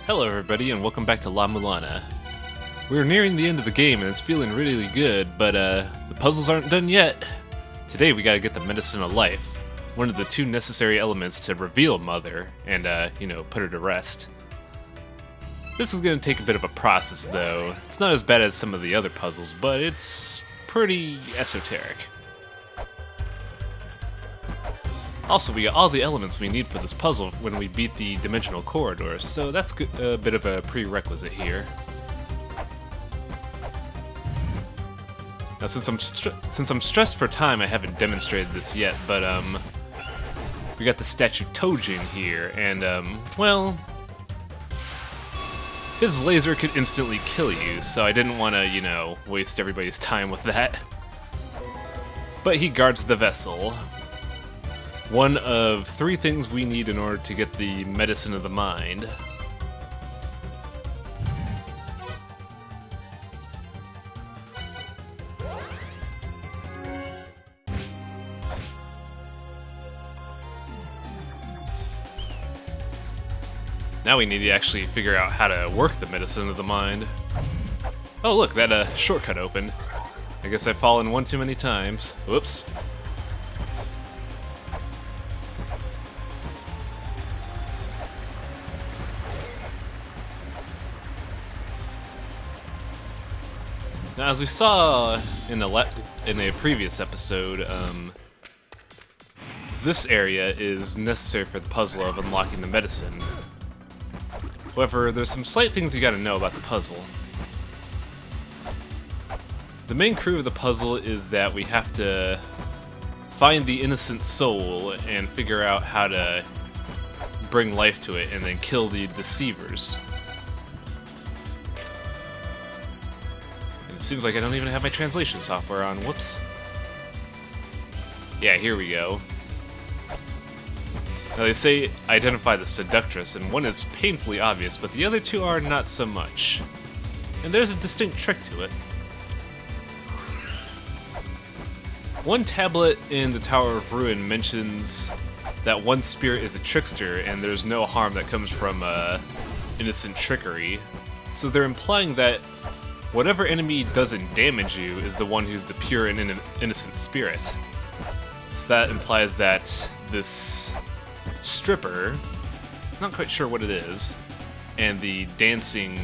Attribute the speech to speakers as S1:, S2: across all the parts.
S1: Hello everybody and welcome back to La-Mulana. We're nearing the end of the game and it's feeling really good, but the puzzles aren't done yet. Today we gotta get the Medicine of Life, one of the two necessary elements to reveal Mother and, put her to rest. This is gonna take a bit of a process though. It's not as bad as some of the other puzzles, but it's pretty esoteric. Also, we got all the elements we need for this puzzle when we beat the dimensional corridor, so that's a bit of a prerequisite here. Now, since I'm stressed for time, I haven't demonstrated this yet, but we got the statue Tojin here, and well, his laser could instantly kill you, so I didn't want to, waste everybody's time with that. But he guards the vessel. One of three things we need in order to get the Medicine of the Mind. Now we need to actually figure out how to work the Medicine of the Mind. Oh look, that shortcut opened. I guess I've fallen one too many times. Whoops. Now, as we saw in a previous episode, this area is necessary for the puzzle of unlocking the medicine. However, there's some slight things you gotta know about the puzzle. The main clue of the puzzle is that we have to find the innocent soul and figure out how to bring life to it and then kill the deceivers. Seems like I don't even have my translation software on. Whoops. Yeah, here we go. Now they say identify the Seductress, and one is painfully obvious, but the other two are not so much. And there's a distinct trick to it. One tablet in the Tower of Ruin mentions that one spirit is a trickster, and there's no harm that comes from innocent trickery. So they're implying that whatever enemy doesn't damage you is the one who's the pure and innocent spirit. So that implies that this stripper, not quite sure what it is, and the dancing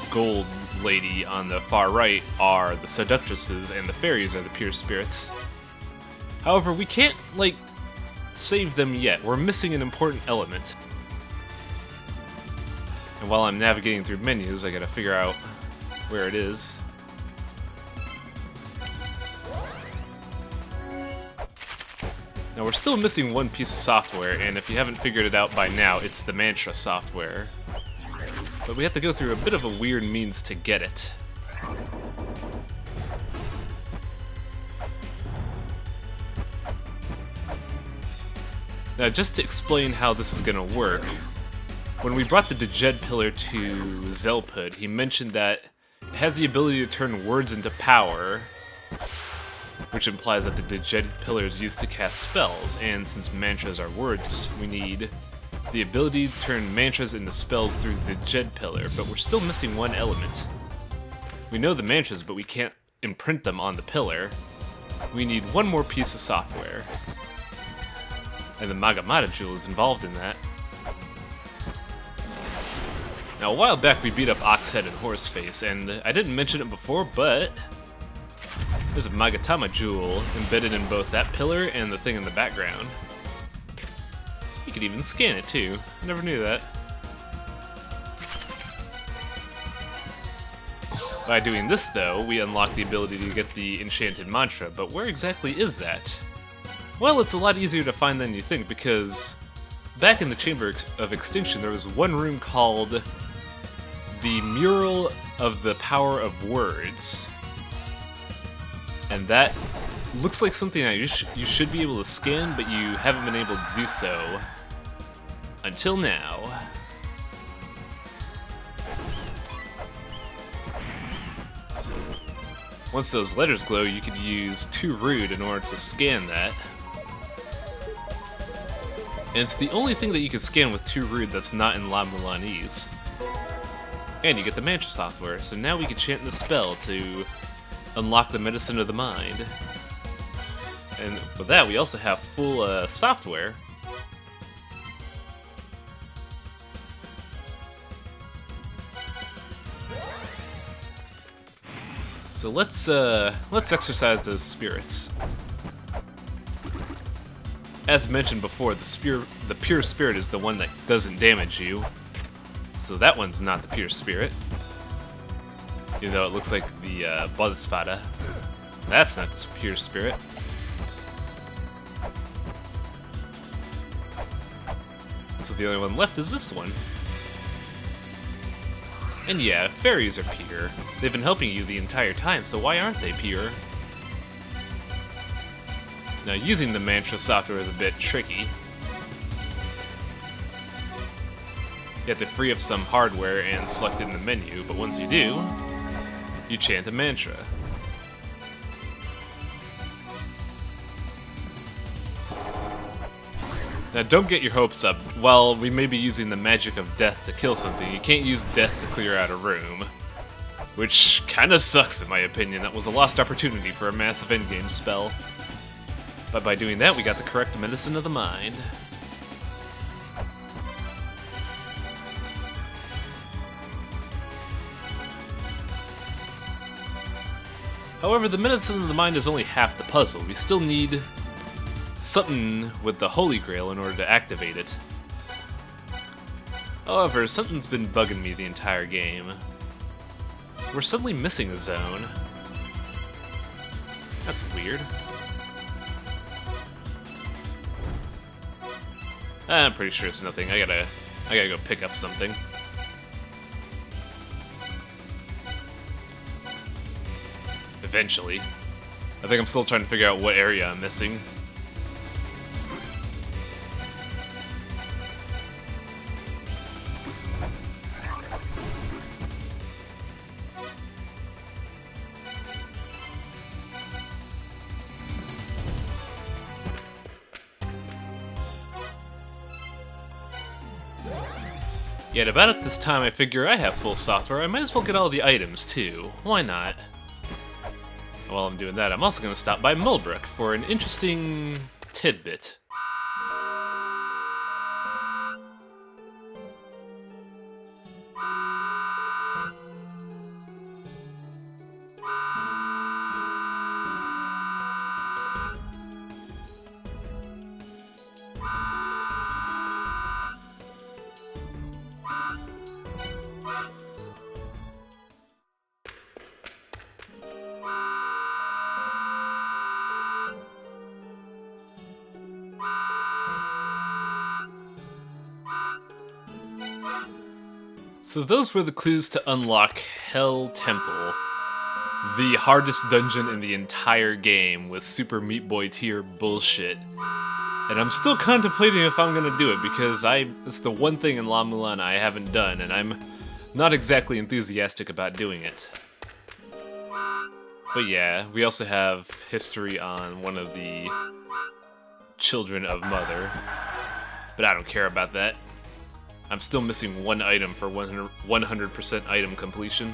S1: gold lady on the far right are the seductresses, and the fairies are the pure spirits. However, we can't, save them yet. We're missing an important element. And while I'm navigating through menus, I gotta figure out where it is. Now we're still missing one piece of software, and if you haven't figured it out by now, it's the mantra software. But we have to go through a bit of a weird means to get it. Now just to explain how this is gonna work, when we brought the Djed pillar to Zelpud, he mentioned that it has the ability to turn words into power, which implies that the Djed pillar is used to cast spells, and since mantras are words, we need the ability to turn mantras into spells through the Djed pillar, but we're still missing one element. We know the mantras, but we can't imprint them on the pillar. We need one more piece of software. And the Magamata jewel is involved in that. Now, a while back we beat up Oxhead and Horseface, and I didn't mention it before, but there's a Magatama jewel embedded in both that pillar and the thing in the background. You could even scan it too. I never knew that. By doing this though, we unlock the ability to get the Enchanted Mantra, but where exactly is that? Well, it's a lot easier to find than you think, because back in the Chamber of Extinction there was one room called the Mural of the Power of Words. And that looks like something that you should be able to scan, but you haven't been able to do so until now. Once those letters glow, you could use Too Rude in order to scan that. And it's the only thing that you can scan with 2 Rude that's not in La-Mulanese. And you get the mantra software, so now we can chant the spell to unlock the medicine of the mind. And with that, we also have full software. So let's exercise those spirits. As mentioned before, the pure spirit is the one that doesn't damage you. So that one's not the pure spirit. Even though it looks like the Buzzfada. That's not the pure spirit. So the only one left is this one. And yeah, fairies are pure. They've been helping you the entire time, so why aren't they pure? Now, using the mantra software is a bit tricky. You have to free up some hardware and select it in the menu, but once you do, you chant a mantra. Now, don't get your hopes up. While we may be using the magic of death to kill something, you can't use death to clear out a room. Which kinda sucks in my opinion. That was a lost opportunity for a massive endgame spell. But by doing that, we got the correct medicine of the mind. However, the medicine of the mind is only half the puzzle. We still need something with the Holy Grail in order to activate it. However, something's been bugging me the entire game. We're suddenly missing a zone. That's weird. I'm pretty sure it's nothing. I gotta go pick up something. Eventually. I think I'm still trying to figure out what area I'm missing. Yet about at this time I figure I have full software, I might as well get all the items too. Why not? While I'm doing that, I'm also going to stop by Mulbrook for an interesting tidbit. So those were the clues to unlock Hell Temple, the hardest dungeon in the entire game with Super Meat Boy tier bullshit. And I'm still contemplating if I'm gonna do it because it's the one thing in La-Mulana I haven't done, and I'm not exactly enthusiastic about doing it. But yeah, we also have history on one of the children of Mother, but I don't care about that. I'm still missing one item for 100% item completion.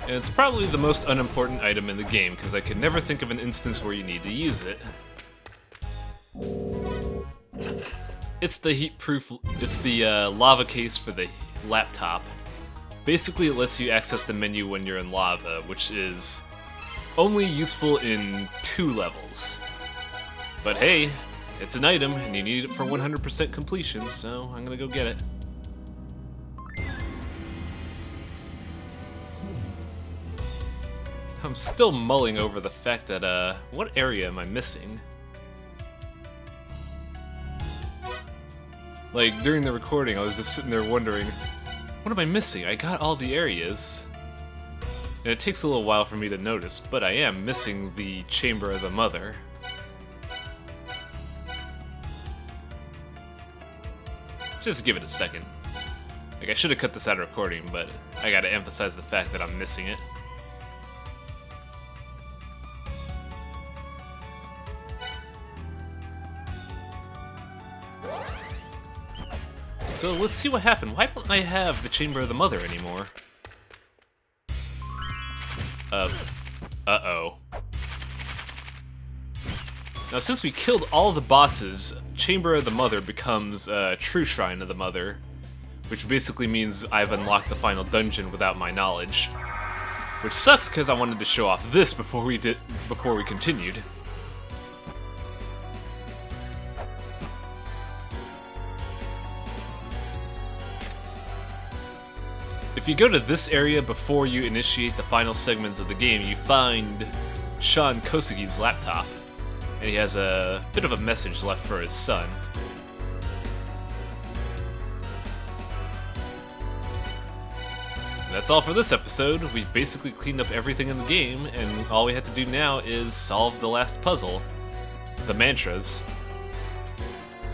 S1: And it's probably the most unimportant item in the game, because I could never think of an instance where you need to use it. It's the lava case for the laptop. Basically, it lets you access the menu when you're in lava, which is only useful in 2 levels. But hey, it's an item, and you need it for 100% completion, so I'm gonna go get it. I'm still mulling over the fact that, what area am I missing? Like, during the recording, I was just sitting there wondering, what am I missing? I got all the areas. And it takes a little while for me to notice, but I am missing the Chamber of the Mother. Just give it a second. Like, I should have cut this out of recording, but I gotta emphasize the fact that I'm missing it. So let's see what happened. Why don't I have the Chamber of the Mother anymore? Uh-oh. Now, since we killed all the bosses, Chamber of the Mother becomes True Shrine of the Mother, which basically means I've unlocked the final dungeon without my knowledge. Which sucks because I wanted to show off this before we continued. If you go to this area before you initiate the final segments of the game, you find Sean Kosugi's laptop, and he has a bit of a message left for his son. And that's all for this episode. We've basically cleaned up everything in the game, and all we have to do now is solve the last puzzle, the mantras.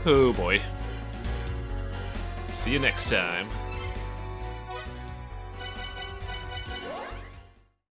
S1: Oh boy. See you next time.